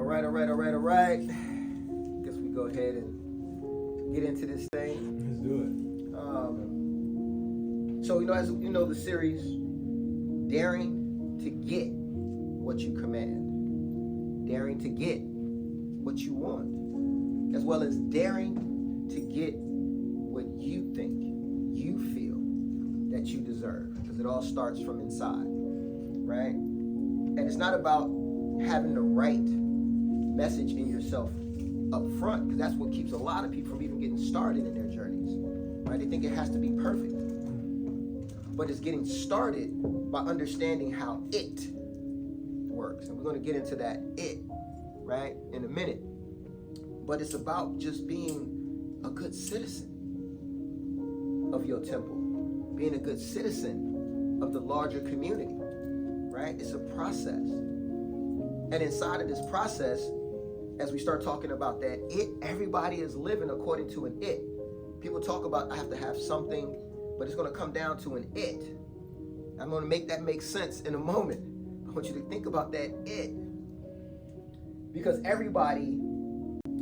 All right. Guess we go ahead and get into this thing. Let's do it. So, as you know, the series, daring to get what you command, daring to get what you want, as well as daring to get what you think, you feel that you deserve, because it all starts from inside, right? And it's not about having the right message in yourself up front, because that's what keeps a lot of people from even getting started in their journeys, right? They think it has to be perfect, but it's getting started by understanding how it works. And we're going to get into that it, right, in a minute. But it's about just being a good citizen of your temple, being a good citizen of the larger community, right? It's a process. And inside of this process, as we start talking about that it, everybody is living according to an it. People talk about, I have to have something, but it's going to come down to an it. I'm going to make that make sense in a moment. I want you to think about that it. Because everybody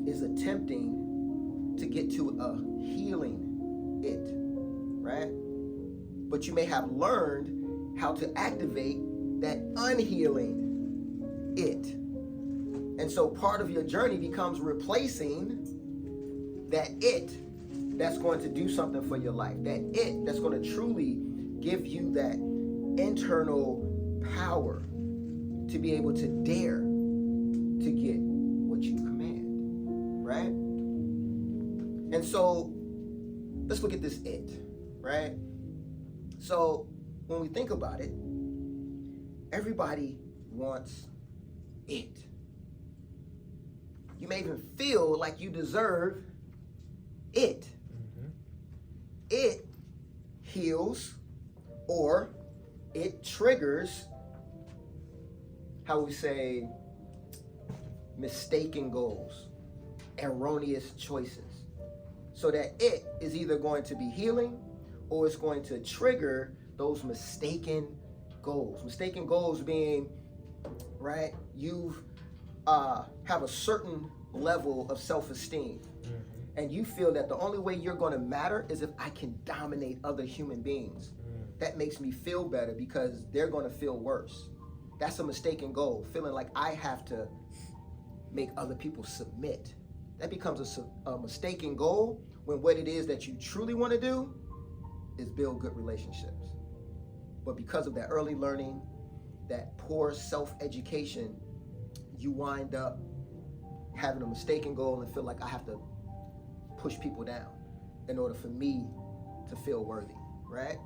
is attempting to get to a healing it, right? But you may have learned how to activate that unhealing it. And so part of your journey becomes replacing that it that's going to do something for your life, that it that's going to truly give you that internal power to be able to dare to get what you command, right? And so let's look at this it, right? So when we think about it, everybody wants it. You may even feel like you deserve it. Mm-hmm. It heals or it triggers, how we say, mistaken goals, erroneous choices. So that it is either going to be healing or it's going to trigger those mistaken goals. Mistaken goals being, right, you've have a certain level of self-esteem. Mm-hmm. And you feel that the only way you're going to matter is if I can dominate other human beings. Mm. That makes me feel better because they're going to feel worse. That's a mistaken goal, feeling like I have to make other people submit. That becomes a mistaken goal when what it is that you truly want to do is build good relationships. But because of that early learning, that poor self-education, you wind up having a mistaken goal and feel like I have to push people down in order for me to feel worthy, right?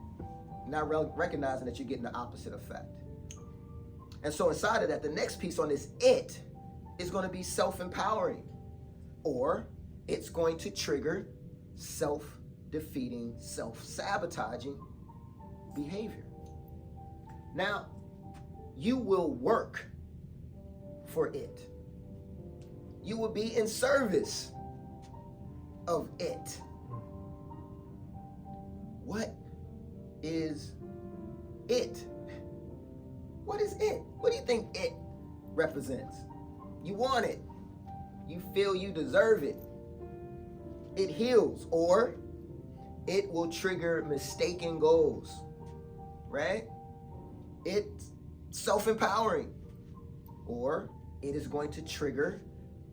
Not recognizing that you're getting the opposite effect. And so inside of that, the next piece on this it is going to be self-empowering, or it's going to trigger self-defeating, self-sabotaging behavior. Now, you will work for it. You will be in service of it. What is it? What is it? What do you think it represents? You want it. You feel you deserve it. It heals, or it will trigger mistaken goals, right? It's self-empowering, or it is going to trigger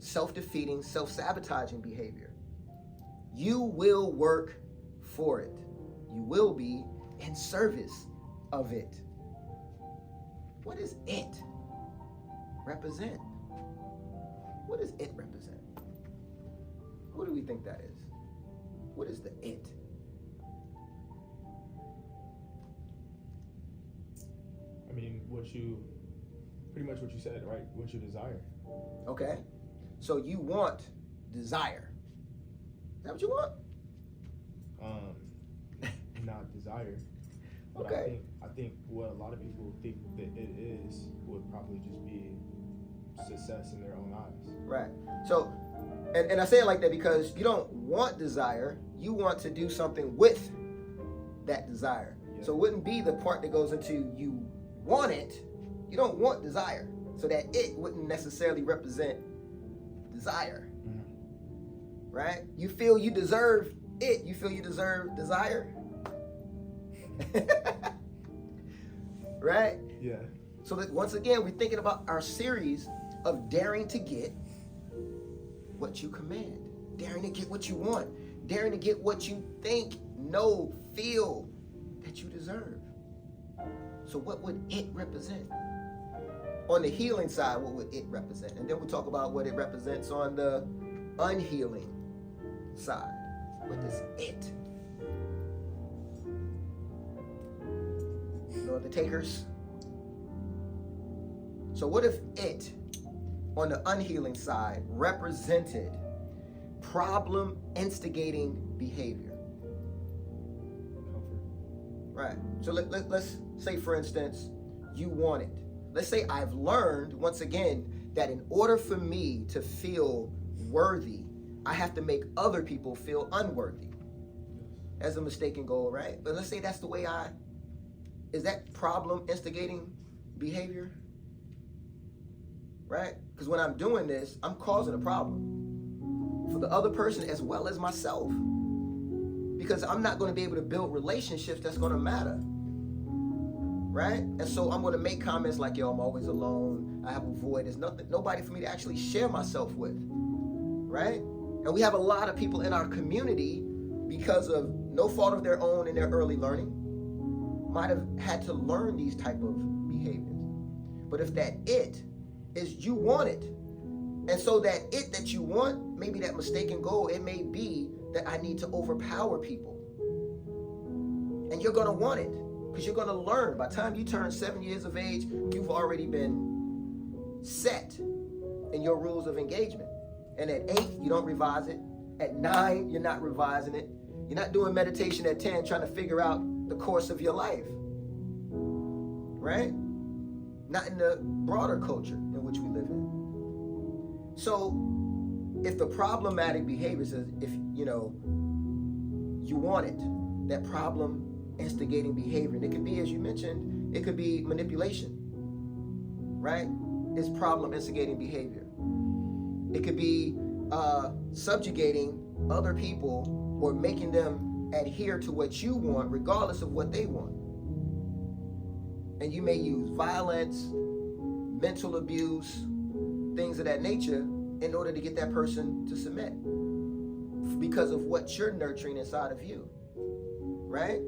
self-defeating, self-sabotaging behavior. You will work for it. You will be in service of it. What does it represent? What does it represent? What do we think that is? What is the it? I mean, pretty much what you said, right? What you desire. Okay. So you want desire. Is that what you want? Not desire. But Okay. I think what a lot of people think that it is would probably just be success in their own eyes. Right. So, and I say it like that because you don't want desire. You want to do something with that desire. Yeah. So it wouldn't be the part that goes into you want it. You don't want desire. So that it wouldn't necessarily represent desire, right? You feel you deserve it. You feel you deserve desire, right? Yeah. So that once again, we're thinking about our series of daring to get what you command, daring to get what you want, daring to get what you think, know, feel that you deserve. So what would it represent? On the healing side, what would it represent? And then we'll talk about what it represents on the unhealing side. What is it? You know the takers? So what if it, on the unhealing side, represented problem instigating behavior? Comfort. Right. So let's say, for instance, you want it. Let's say I've learned, once again, that in order for me to feel worthy, I have to make other people feel unworthy. As a mistaken goal, right? But let's say that's the way is that problem instigating behavior? Right? Because when I'm doing this, I'm causing a problem for the other person as well as myself. Because I'm not going to be able to build relationships that's going to matter. Right? And so I'm going to make comments like, yo, I'm always alone. I have a void. There's nobody for me to actually share myself with. Right? And we have a lot of people in our community, because of no fault of their own in their early learning, might have had to learn these type of behaviors. But if that it is you want it, and so that it that you want, maybe that mistaken goal, it may be that I need to overpower people. And you're going to want it because you're going to learn. By the time you turn 7 years of age, you've already been set in your rules of engagement. And at 8, you don't revise it. At 9, you're not revising it. You're not doing meditation at 10, trying to figure out the course of your life. Right? Not in the broader culture in which we live in. So, if the problematic behavior says, if you want it, that problem instigating behavior, and it could be, as you mentioned, it could be manipulation, right? It's problem instigating behavior. It could be subjugating other people or making them adhere to what you want, regardless of what they want. And you may use violence, mental abuse, things of that nature in order to get that person to submit because of what you're nurturing inside of you, right?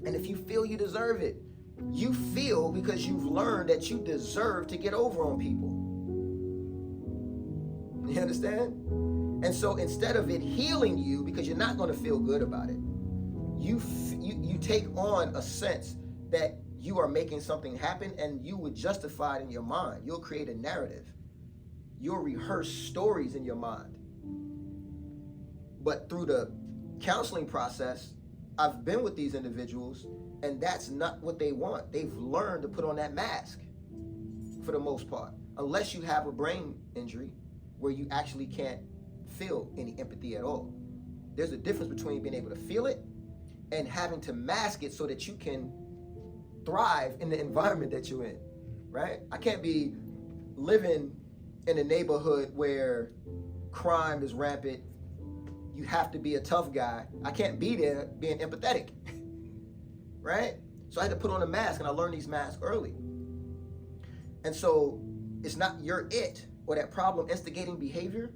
And if you feel you deserve it, you feel because you've learned that you deserve to get over on people. You understand? And so instead of it healing you, because you're not going to feel good about it, you take on a sense that you are making something happen, and you would justify it in your mind. You'll create a narrative. You'll rehearse stories in your mind. But through the counseling process, I've been with these individuals, and that's not what they want. They've learned to put on that mask for the most part, unless you have a brain injury where you actually can't feel any empathy at all. There's a difference between being able to feel it and having to mask it so that you can thrive in the environment that you're in, right? I can't be living in a neighborhood where crime is rampant. You have to be a tough guy. I can't be there being empathetic, right? So I had to put on a mask, and I learned these masks early. And so it's not your it or that problem instigating behavior,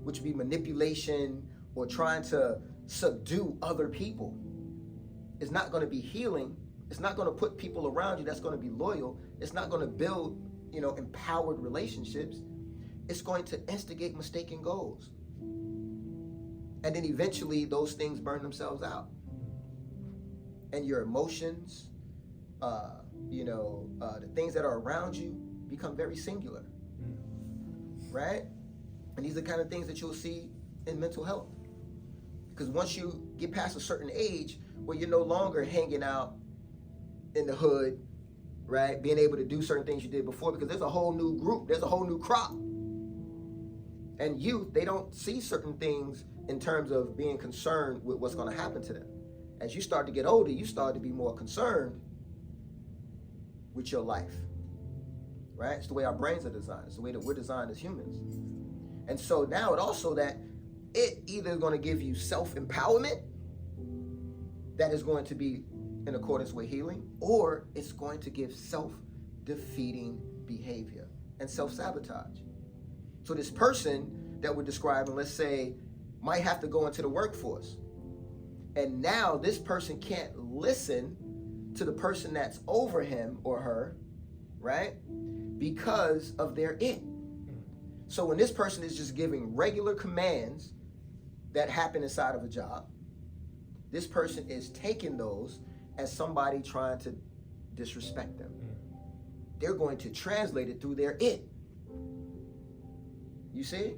which would be manipulation or trying to subdue other people. It's not going to be healing. It's not going to put people around you that's going to be loyal. It's not going to build, empowered relationships. It's going to instigate mistaken goals. And then eventually those things burn themselves out. And your emotions, the things that are around you become very singular. Right? And these are the kind of things that you'll see in mental health. Because once you get past a certain age where you're no longer hanging out in the hood, right? Being able to do certain things you did before, because there's a whole new group, there's a whole new crop. And youth, they don't see certain things in terms of being concerned with what's going to happen to them. As you start to get older, you start to be more concerned with your life, right? It's the way our brains are designed. It's the way that we're designed as humans. And so now it also that it either going to give you self-empowerment that is going to be in accordance with healing, or it's going to give self-defeating behavior and self-sabotage. So this person that we're describing, let's say, might have to go into the workforce. And now this person can't listen to the person that's over him or her, right? Because of their it. So when this person is just giving regular commands that happen inside of a job, this person is taking those as somebody trying to disrespect them. They're going to translate it through their it. You see?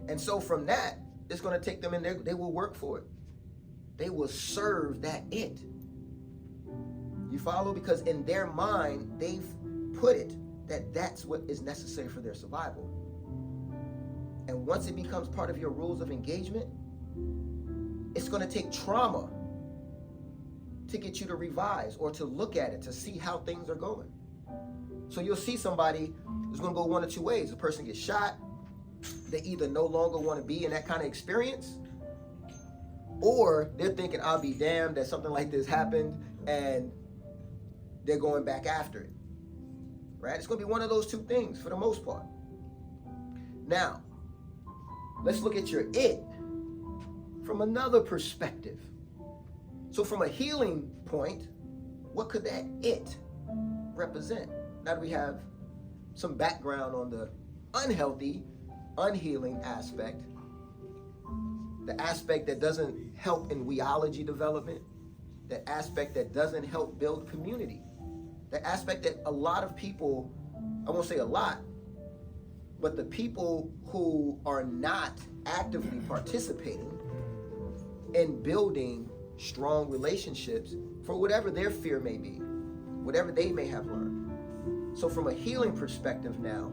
And so from that, it's going to take them in there. They will work for it. They will serve that it. You follow? Because in their mind, they've put it that that's what is necessary for their survival. And once it becomes part of your rules of engagement, it's going to take trauma to get you to revise or to look at it, to see how things are going. So you'll see somebody is going to go one of two ways. The person gets shot. They either no longer want to be in that kind of experience, or they're thinking, I'll be damned that something like this happened, and they're going back after it. Right? It's going to be one of those two things for the most part. Now, let's look at your it from another perspective. So from a healing point, what could that it represent? Now that we have some background on the unhealthy, unhealing aspect, the aspect that doesn't help in we-ology development, the aspect that doesn't help build community, the aspect that a lot of people, I won't say a lot, but the people who are not actively participating in building strong relationships for whatever their fear may be, whatever they may have learned. So from a healing perspective now,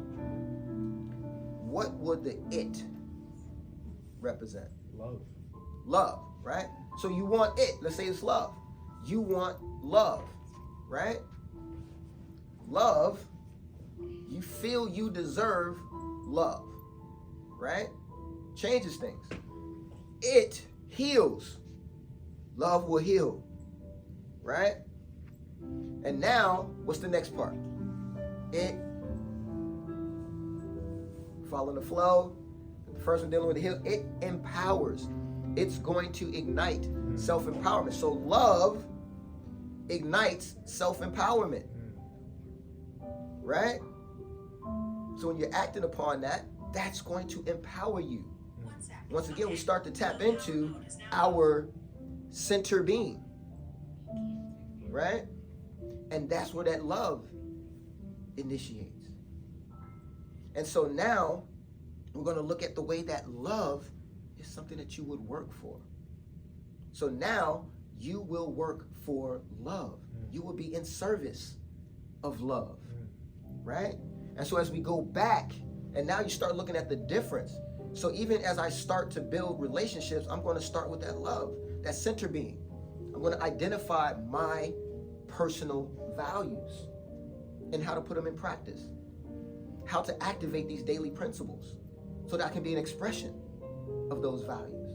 what would the it represent? Love. Love, right? So you want it. Let's say it's love. You want love, right? Love, you feel you deserve love, right? Changes things. It heals. Love will heal, right? And now, what's the next part? It, following the flow. The first one dealing with the heal, it empowers. It's going to ignite self-empowerment. So love ignites self-empowerment, right? So when you're acting upon that, that's going to empower you. Once again, we start to tap into our center being, right? And that's where that love initiates. And so now we're going to look at the way that love is something that you would work for. So now you will work for love. You will be in service of love, right? And so as we go back, and now you start looking at the difference. So even as I start to build relationships, I'm going to start with that love, that center being. I'm going to identify my personal values and how to put them in practice, how to activate these daily principles so that I can be an expression of those values,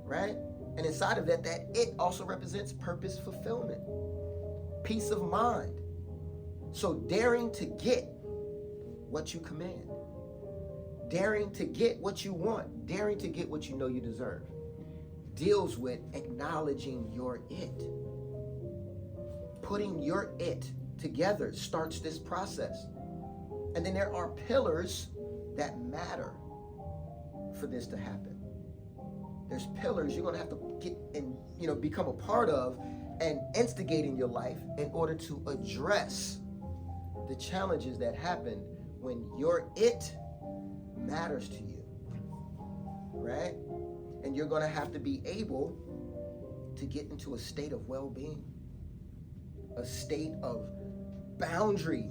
right? And inside of that, that it also represents purpose fulfillment, peace of mind. So daring to get what you command, daring to get what you want, daring to get what you know you deserve, deals with acknowledging your it. Putting your it together starts this process. And then there are pillars that matter for this to happen. There's pillars you're going to have to get and become a part of and instigate in your life in order to address the challenges that happen when your it matters to you, right? And you're going to have to be able to get into a state of well-being, a state of boundary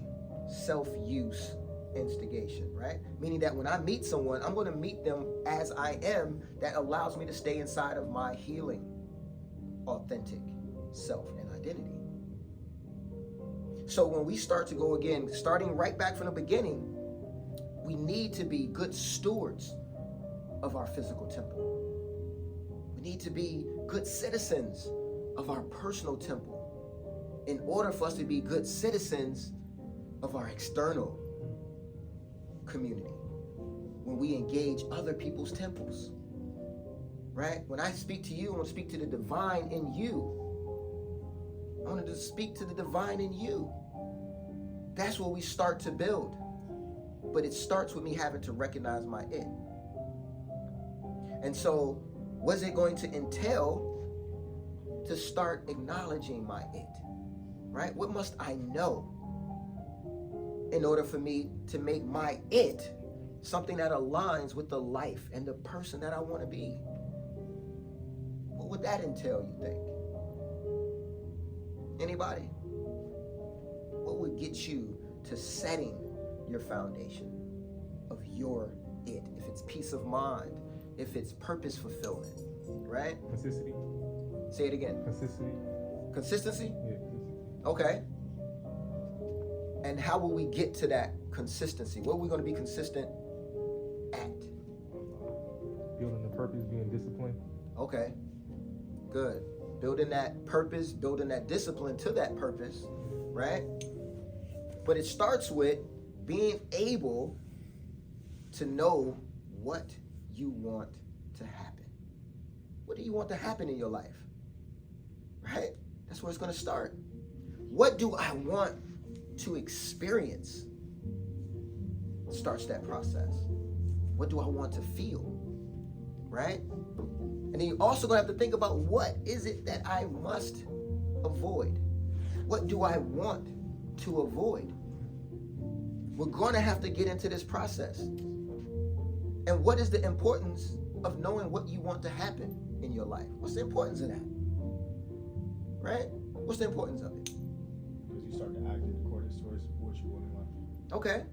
self-use instigation, right? Meaning that when I meet someone, I'm going to meet them as I am. That allows me to stay inside of my healing, authentic self and identity. So when we start to go again, starting right back from the beginning, we need to be good stewards of our physical temple. We need to be good citizens of our personal temple in order for us to be good citizens of our external community when we engage other people's temples. Right? When I speak to you, I want to speak to the divine in you. I want to speak to the divine in you. That's what we start to build. But it starts with me having to recognize my it. And so, what's it going to entail to start acknowledging my it? Right? What must I know in order for me to make my it something that aligns with the life and the person that I want to be? What would that entail, you think? Anybody? What would get you to setting your foundation of your it? If it's peace of mind, if it's purpose fulfillment, right? Consistency. Say it again. Consistency. Consistency? Yeah. Okay. And how will we get to that consistency? What are we going to be consistent at? Building the purpose, being disciplined. Okay. Good. Building that purpose, building that discipline to that purpose, right? But it starts with being able to know what you want to happen. What do you want to happen in your life? Right? That's where it's going to start. What do I want to experience? Starts that process. What do I want to feel? Right? And then you're also going to have to think about, what is it that I must avoid? What do I want to avoid? We're going to have to get into this process. And what is the importance of knowing what you want to happen in your life? What's the importance of that? Right? What's the importance of it? Because you start to act in accordance towards what you want in life. Okay.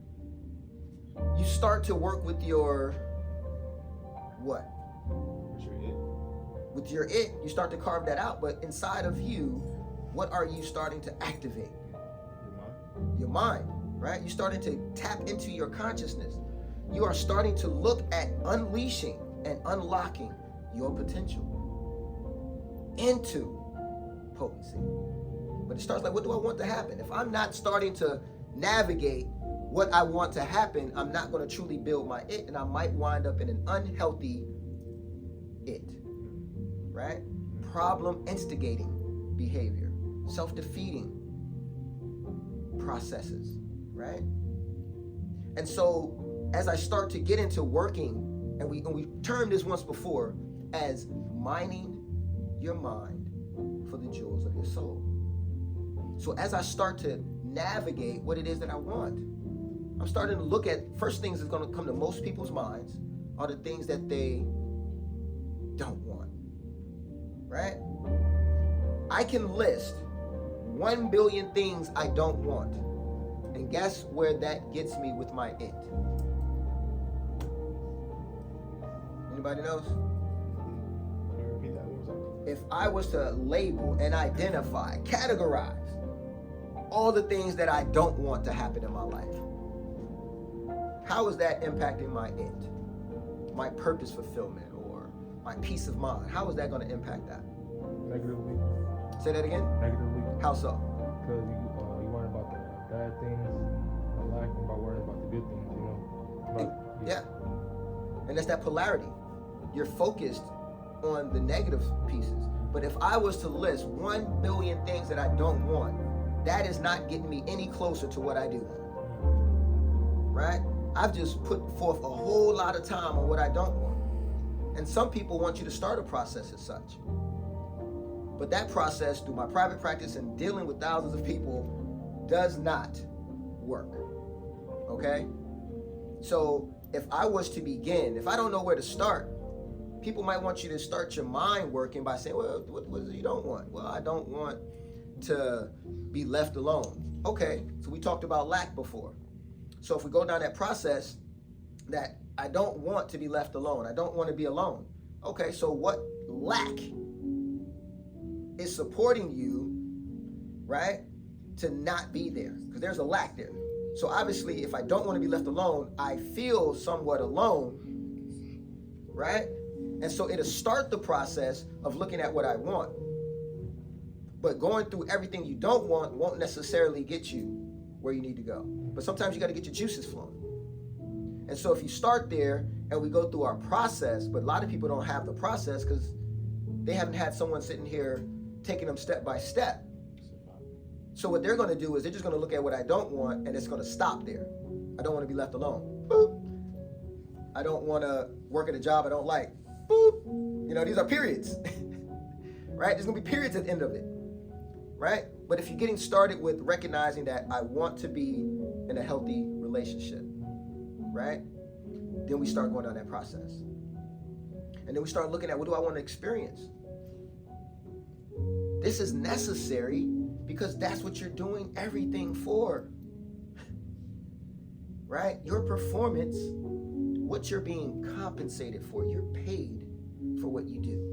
You start to work with your what? What's your it? With your it, you start to carve that out. But inside of you, what are you starting to activate? Your mind. Your mind, right? You're starting to tap into your consciousness. You are starting to look at unleashing and unlocking your potential into potency. But it starts like, what do I want to happen? If I'm not starting to navigate what I want to happen, I'm not going to truly build my it, and I might wind up in an unhealthy it, right? Problem instigating behavior, self-defeating processes, right? And so as I start to get into working, and we termed this once before as mining your mind for the jewels of your soul. So as I start to navigate what it is that I want, I'm starting to look at, first things that's going to come to most people's minds are the things that they don't want, right? I can list 1 billion things I don't want. And guess where that gets me with my it? Anybody knows? Can you repeat that one more time? If I was to label and identify, categorize all the things that I don't want to happen in my life, how is that impacting my it? My purpose fulfillment or my peace of mind? How is that going to impact that? Negatively. Say that again? Negatively. How so? Because you worry about the bad things in life and about worrying about the good things, you know? Yeah. And that's that polarity. You're focused on the negative pieces. But if I was to list 1 billion things that I don't want, that is not getting me any closer to what I do want. Right? I've just put forth a whole lot of time on what I don't want. And some people want you to start a process as such. But that process, through my private practice and dealing with thousands of people, does not work. Okay? So if I was to begin, if I don't know where to start, people might want you to start your mind working by saying, well, what is it you don't want? Well, I don't want to be left alone. Okay, so we talked about lack before. So if we go down that process, that I don't want to be left alone, I don't want to be alone. Okay, so what lack is supporting you, right, to not be there? Because there's a lack there. So obviously, if I don't want to be left alone, I feel somewhat alone, right? And so it'll start the process of looking at what I want. But going through everything you don't want won't necessarily get you where you need to go. But sometimes you got to get your juices flowing. And so if you start there and we go through our process, but a lot of people don't have the process because they haven't had someone sitting here taking them step by step. So what they're going to do is they're just going to look at what I don't want, and it's going to stop there. I don't want to be left alone. Boop. I don't want to work at a job I don't like. Boop. You know, these are periods. Right? There's going to be periods at the end of it. Right? But if you're getting started with recognizing that I want to be in a healthy relationship, right? Then we start going down that process. And then we start looking at, what do I want to experience? This is necessary because that's what you're doing everything for. Right? Your performance, what you're being compensated for. You're paid for what you do.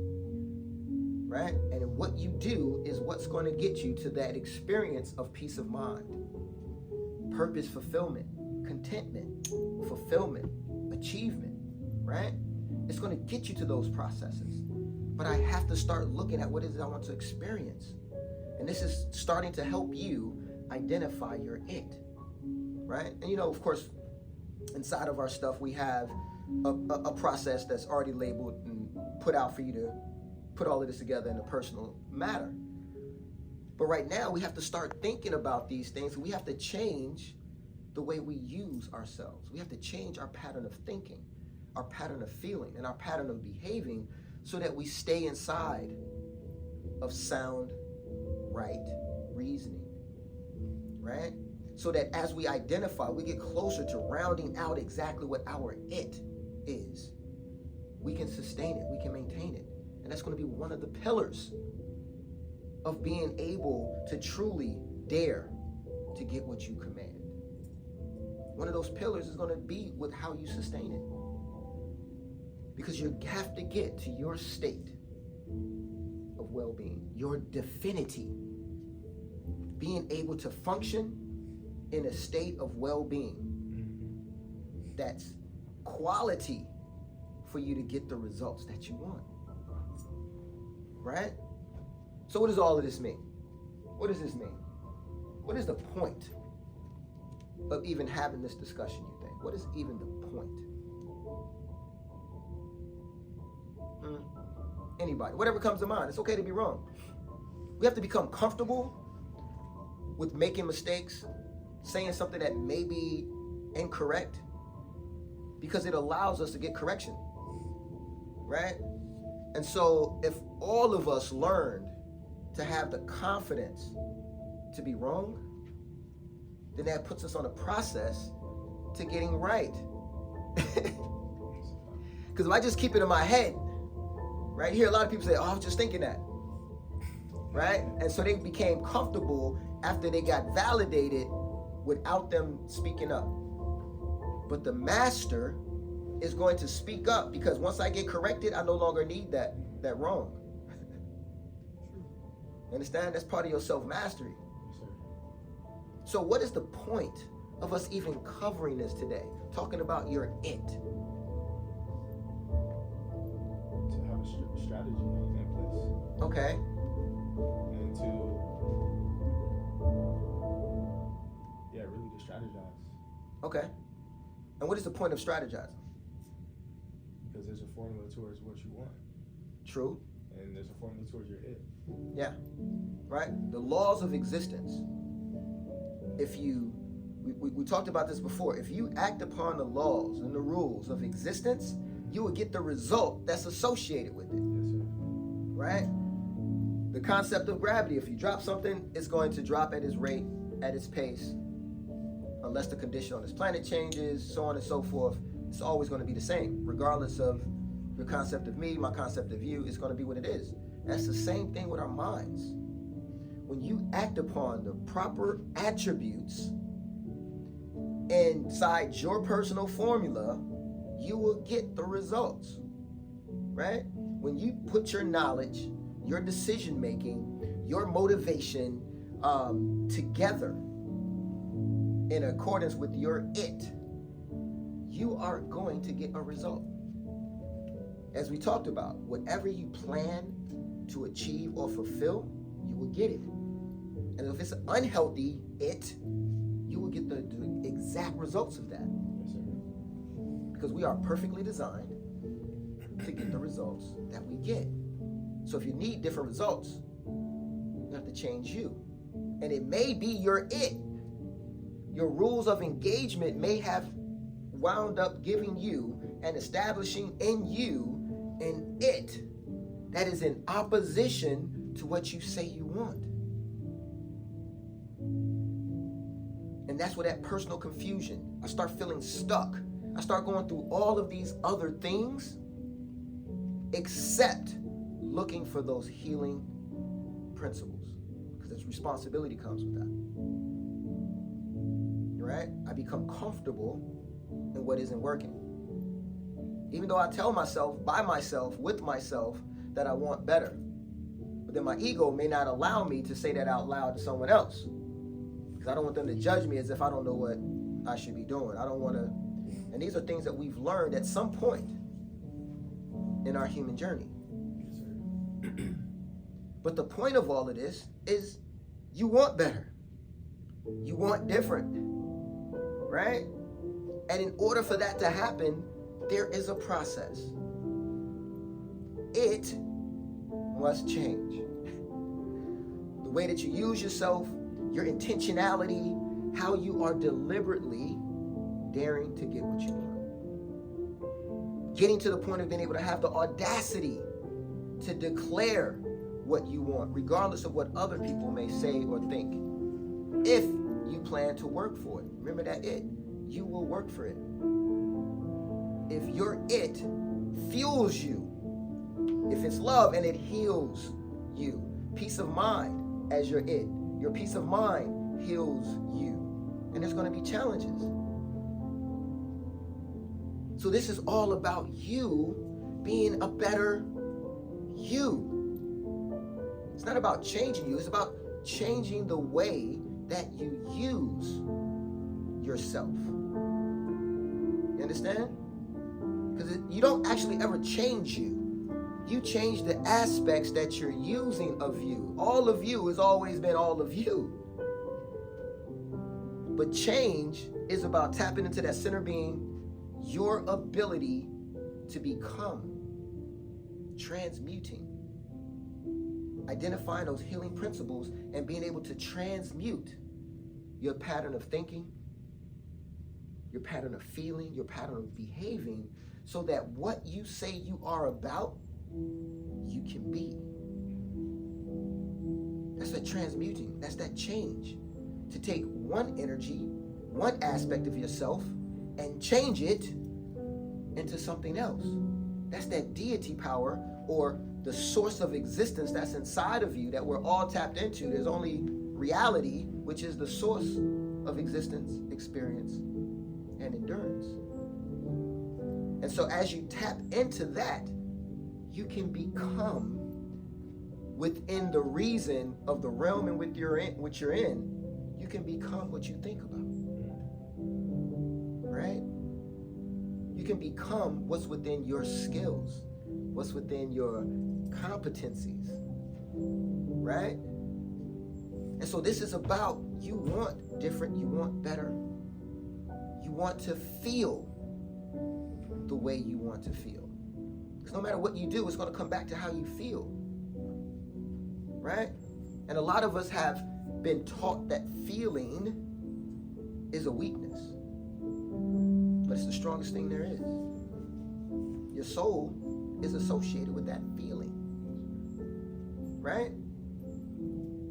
Right? And what you do is what's going to get you to that experience of peace of mind, purpose, fulfillment, contentment, fulfillment, achievement, right? It's going to get you to those processes. But I have to start looking at what it is I want to experience. And this is starting to help you identify your it, right? And you know, of course, inside of our stuff, we have a process that's already labeled and put out for you to put all of this together in a personal matter. But right now, we have to start thinking about these things. We have to change the way we use ourselves. We have to change our pattern of thinking, our pattern of feeling, and our pattern of behaving so that we stay inside of sound, right reasoning, right? So that as we identify, we get closer to rounding out exactly what our it is. We can sustain it, we can maintain it. And that's going to be one of the pillars of being able to truly dare to get what you command. One of those pillars is going to be with how you sustain it. Because you have to get to your state of well-being, your divinity, being able to function in a state of well-being that's quality for you to get the results that you want. Right? So what does all of this mean? What does this mean? What is the point of even having this discussion, you think? What is even the point? Anybody, whatever comes to mind. It's okay to be wrong. We have to become comfortable with making mistakes, saying something that may be incorrect, because it allows us to get correction, right? And so if all of us learned to have the confidence to be wrong, then that puts us on a process to getting right. Because if I just keep it in my head, right here, a lot of people say, oh, I was just thinking that, right? And so they became comfortable after they got validated without them speaking up. But the master is going to speak up, because once I get corrected, I no longer need that wrong. Understand? That's part of your self-mastery. So what is the point of us even covering this today? Talking about your it. To have a strategy in place. Okay. And to, really to strategize. Okay. And what is the point of strategizing? Because there's a formula towards what you want. True. And there's a formula towards your it. Yeah. Right? The laws of existence. We talked about this before. If you act upon the laws and the rules of existence, you will get the result that's associated with it. Yes, sir. Right? The concept of gravity. If you drop something, it's going to drop at its rate, at its pace, unless the condition on this planet changes, so on and so forth. It's always going to be the same, regardless of your concept of me, my concept of you. It's going to be what it is. That's the same thing with our minds. When you act upon the proper attributes inside your personal formula, you will get the results, right? When you put your knowledge, your decision making, your motivation together, in accordance with your it, you are going to get a result. As we talked about, whatever you plan to achieve or fulfill, you will get it. And if it's unhealthy it, you will get the exact results of that. Yes, sir. Because we are perfectly designed to get the results that we get. So if you need different results, you have to change you. And it may be your it. Your rules of engagement may have wound up giving you and establishing in you an it that is in opposition to what you say you want. And that's where that personal confusion, I start feeling stuck. I start going through all of these other things except looking for those healing principles, because there's responsibility comes with that. Right? I become comfortable in what isn't working. Even though I tell myself, by myself, with myself, that I want better. But then my ego may not allow me to say that out loud to someone else. Because I don't want them to judge me as if I don't know what I should be doing. I don't want to. And these are things that we've learned at some point in our human journey. Yes, sir. But the point of all of this is you want better. You want different. Right? And in order for that to happen, there is a process. It must change. The way that you use yourself, your intentionality, how you are deliberately daring to get what you want. Getting to the point of being able to have the audacity to declare what you want, regardless of what other people may say or think. If you plan to work for it. Remember that it. You will work for it. If your it fuels you, if it's love and it heals you, peace of mind as your it, your peace of mind heals you. And there's going to be challenges. So this is all about you being a better you. It's not about changing you. It's about changing the way that you use yourself. You understand? Because you don't actually ever change you. You change the aspects that you're using of you. All of you has always been all of you. But change is about tapping into that center being, your ability to become, transmuting, identifying those healing principles and being able to transmute your pattern of thinking, your pattern of feeling, your pattern of behaving, so that what you say you are about, you can be. That's that transmuting. That's that change. To take one energy, one aspect of yourself, and change it into something else. That's that deity power, or the source of existence that's inside of you that we're all tapped into. There's only reality, which is the source of existence, experience, and endurance. And so as you tap into that, you can become within the reason of the realm in which you're in, you can become what you think about. Right? You can become what's within your skills, what's within your competencies. Right? And so this is about, you want different, you want better. You want to feel the way you want to feel. Because no matter what you do, it's going to come back to how you feel. Right? And a lot of us have been taught that feeling is a weakness. But it's the strongest thing there is. Your soul is associated with that feeling. Right?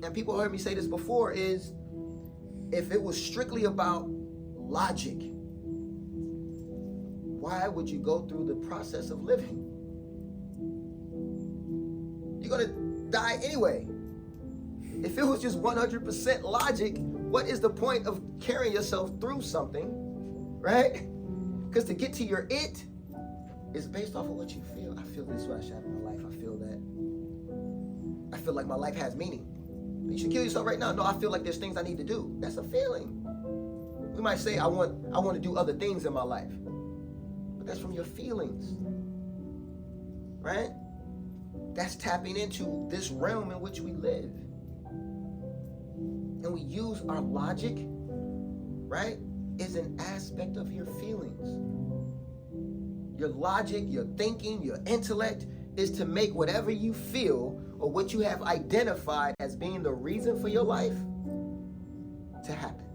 And people heard me say this before, is if it was strictly about logic, why would you go through the process of living? You're going to die anyway. If it was just 100% logic, what is the point of carrying yourself through something, right? Because to get to your it is based off of what you feel. I feel this rush out of my life. I feel that. I feel like my life has meaning. You should kill yourself right now. No, I feel like there's things I need to do. That's a feeling. We might say, I want to do other things in my life. But that's from your feelings. Right? That's tapping into this realm in which we live. And we use our logic, right, is an aspect of your feelings. Your logic, your thinking, your intellect is to make whatever you feel or what you have identified as being the reason for your life to happen.